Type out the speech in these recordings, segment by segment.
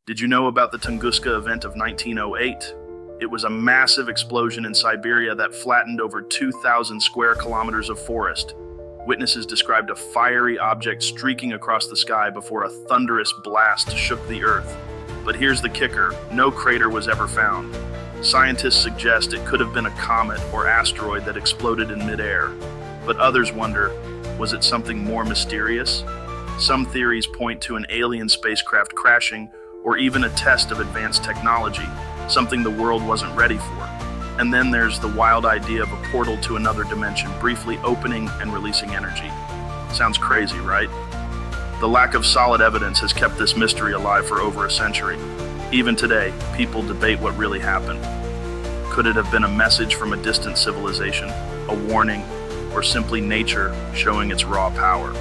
Did you know about the Tunguska event of 1908? It was a massive explosion in Siberia that flattened over 2,000 square kilometers of forest. Witnesses described a fiery object streaking across the sky before a thunderous blast shook the earth. But here's the kicker: no crater was ever found. Scientists suggest it could have been a comet or asteroid that exploded in midair. But others wonder, was it something more mysterious? Some theories point to an alien spacecraft crashing, or even a test of advanced technology, something the world wasn't ready for. And then there's the wild idea of a portal to another dimension, briefly opening and releasing energy. Sounds crazy, right? The lack of solid evidence has kept this mystery alive for over a century. Even today, people debate what really happened. Could it have been a message from a distant civilization, a warning, or simply nature showing its raw power?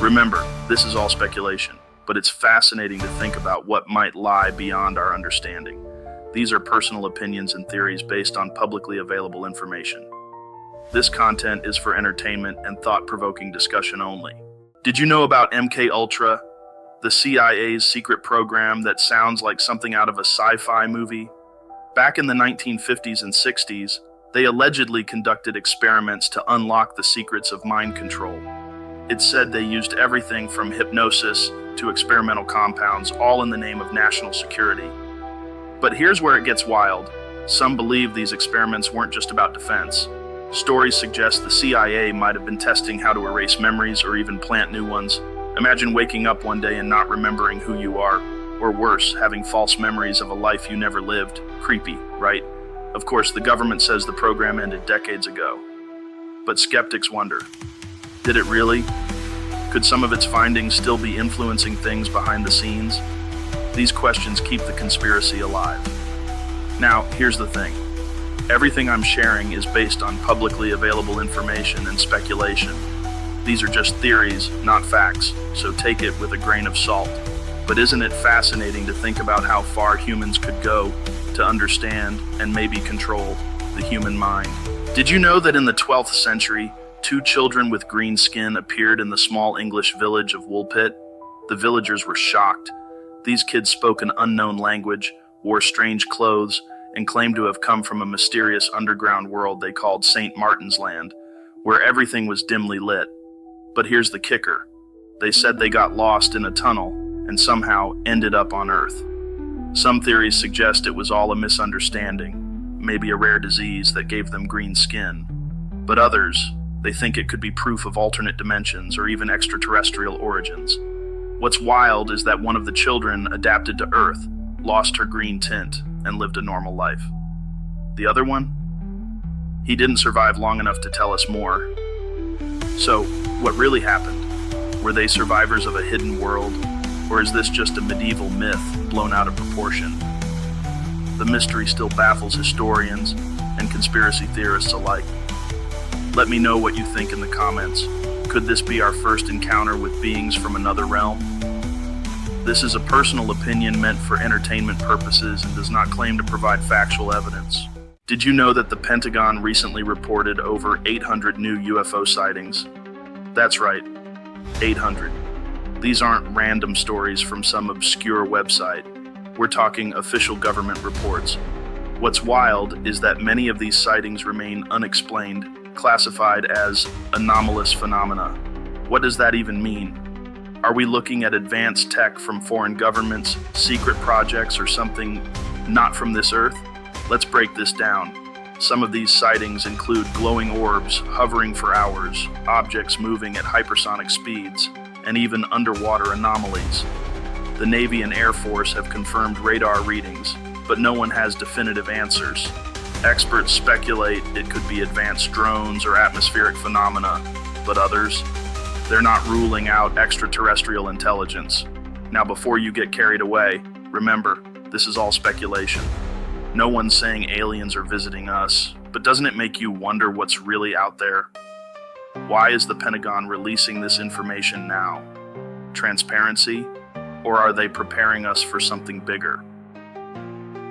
Remember, this is all speculation, but it's fascinating to think about what might lie beyond our understanding. These are personal opinions and theories based on publicly available information. This content is for entertainment and thought-provoking discussion only. Did you know about MK Ultra, the CIA's secret program that sounds like something out of a sci-fi movie? Back in the 1950s and 60s, they allegedly conducted experiments to unlock the secrets of mind control. It's said they used everything from hypnosis to experimental compounds, all in the name of national security. But here's where it gets wild. Some believe these experiments weren't just about defense. Stories suggest the CIA might have been testing how to erase memories or even plant new ones. Imagine waking up one day and not remembering who you are, or worse, having false memories of a life you never lived. Creepy, right? Of course, the government says the program ended decades ago. But skeptics wonder, did it really? Could some of its findings still be influencing things behind the scenes? These questions keep the conspiracy alive. Now, here's the thing. Everything I'm sharing is based on publicly available information and speculation. These are just theories, not facts, so take it with a grain of salt. But isn't it fascinating to think about how far humans could go to understand and maybe control the human mind? Did you know that in the 12th century, 2 children with green skin appeared in the small English village of Woolpit? The villagers were shocked. These kids spoke an unknown language, wore strange clothes, and claimed to have come from a mysterious underground world they called St. Martin's Land, where everything was dimly lit. But here's the kicker. They said they got lost in a tunnel and somehow ended up on Earth. Some theories suggest it was all a misunderstanding, maybe a rare disease that gave them green skin. But others, they think it could be proof of alternate dimensions or even extraterrestrial origins. What's wild is that one of the children adapted to Earth, lost her green tint, and lived a normal life. The other one? He didn't survive long enough to tell us more. So, what really happened? Were they survivors of a hidden world, or is this just a medieval myth blown out of proportion? The mystery still baffles historians and conspiracy theorists alike. Let me know what you think in the comments. Could this be our first encounter with beings from another realm? This is a personal opinion meant for entertainment purposes and does not claim to provide factual evidence. Did you know that the Pentagon recently reported over 800 new UFO sightings? That's right, 800. These aren't random stories from some obscure website. We're talking official government reports. What's wild is that many of these sightings remain unexplained, classified as anomalous phenomena. What does that even mean? Are we looking at advanced tech from foreign governments, secret projects, or something not from this Earth? Let's break this down. Some of these sightings include glowing orbs hovering for hours, objects moving at hypersonic speeds, and even underwater anomalies. The Navy and Air Force have confirmed radar readings, but no one has definitive answers. Experts speculate it could be advanced drones or atmospheric phenomena, but others, they're not ruling out extraterrestrial intelligence. Now, before you get carried away, remember, this is all speculation. No one's saying aliens are visiting us, but doesn't it make you wonder what's really out there? Why is the Pentagon releasing this information now? Transparency? Or are they preparing us for something bigger?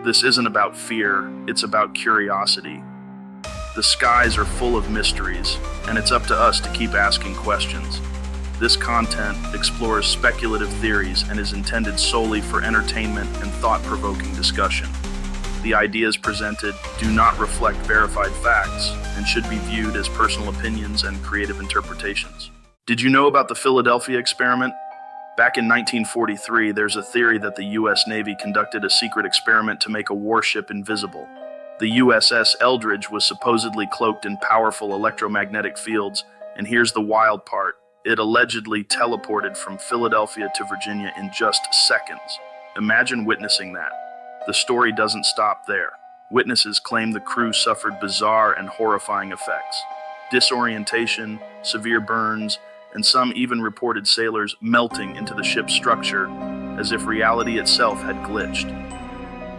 This isn't about fear, it's about curiosity. The skies are full of mysteries, and it's up to us to keep asking questions. This content explores speculative theories and is intended solely for entertainment and thought-provoking discussion. The ideas presented do not reflect verified facts and should be viewed as personal opinions and creative interpretations. Did you know about the Philadelphia experiment? Back in 1943, there's a theory that the U.S. Navy conducted a secret experiment to make a warship invisible. The USS Eldridge was supposedly cloaked in powerful electromagnetic fields, and here's the wild part. It allegedly teleported from Philadelphia to Virginia in just seconds. Imagine witnessing that. The story doesn't stop there. Witnesses claim the crew suffered bizarre and horrifying effects. Disorientation, severe burns, and some even reported sailors melting into the ship's structure as if reality itself had glitched.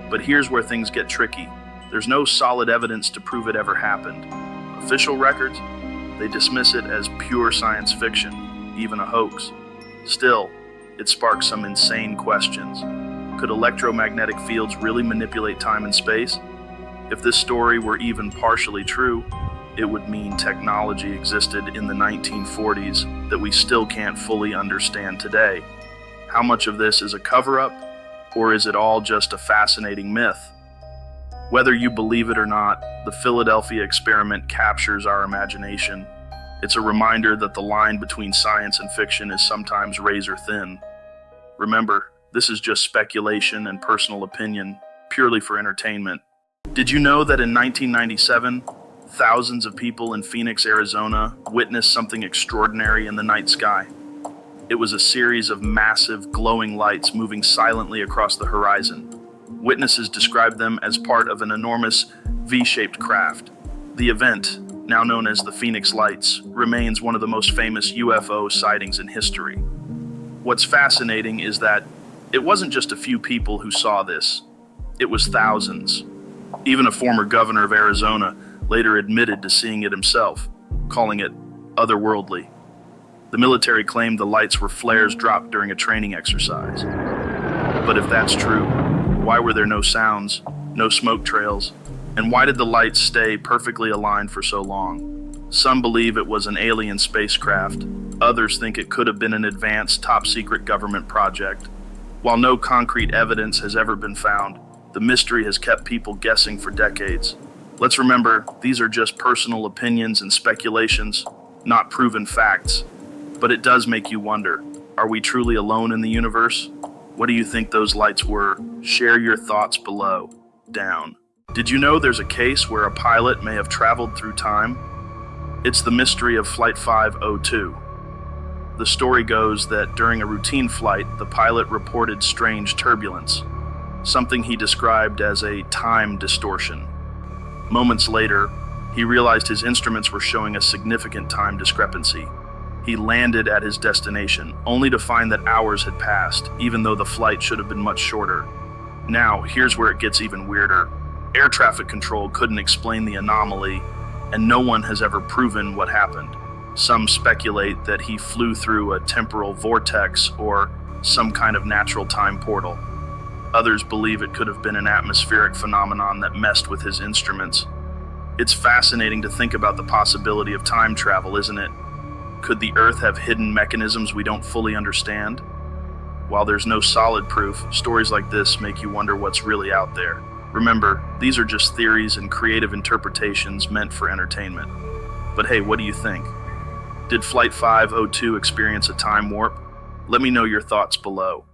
But here's where things get tricky. There's no solid evidence to prove it ever happened. Official records, they dismiss it as pure science fiction, even a hoax. Still, it sparks some insane questions. Could electromagnetic fields really manipulate time and space? If this story were even partially true, it would mean technology existed in the 1940s that we still can't fully understand today. How much of this is a cover-up, or is it all just a fascinating myth? Whether you believe it or not, the Philadelphia experiment captures our imagination. It's a reminder that the line between science and fiction is sometimes razor thin. Remember, this is just speculation and personal opinion, purely for entertainment. Did you know that in 1997, thousands of people in Phoenix, Arizona witnessed something extraordinary in the night sky? It was a series of massive, glowing lights moving silently across the horizon. Witnesses described them as part of an enormous V-shaped craft. The event, now known as the Phoenix Lights, remains one of the most famous UFO sightings in history. What's fascinating is that it wasn't just a few people who saw this. It was thousands. Even a former governor of Arizona later admitted to seeing it himself, calling it otherworldly. The military claimed the lights were flares dropped during a training exercise. But if that's true, why were there no sounds, no smoke trails, and why did the lights stay perfectly aligned for so long? Some believe it was an alien spacecraft. Others think it could have been an advanced, top-secret government project. While no concrete evidence has ever been found, the mystery has kept people guessing for decades. Let's remember, these are just personal opinions and speculations, not proven facts. But it does make you wonder, are we truly alone in the universe? What do you think those lights were? Share your thoughts below. Down. Did you know there's a case where a pilot may have traveled through time? It's the mystery of Flight 502. The story goes that during a routine flight, the pilot reported strange turbulence, something he described as a time distortion. Moments later, he realized his instruments were showing a significant time discrepancy. He landed at his destination, only to find that hours had passed, even though the flight should have been much shorter. Now, here's where it gets even weirder. Air traffic control couldn't explain the anomaly, and no one has ever proven what happened. Some speculate that he flew through a temporal vortex or some kind of natural time portal. Others believe it could have been an atmospheric phenomenon that messed with his instruments. It's fascinating to think about the possibility of time travel, isn't it? Could the Earth have hidden mechanisms we don't fully understand? While there's no solid proof, stories like this make you wonder what's really out there. Remember, these are just theories and creative interpretations meant for entertainment. But hey, what do you think? Did Flight 502 experience a time warp? Let me know your thoughts below.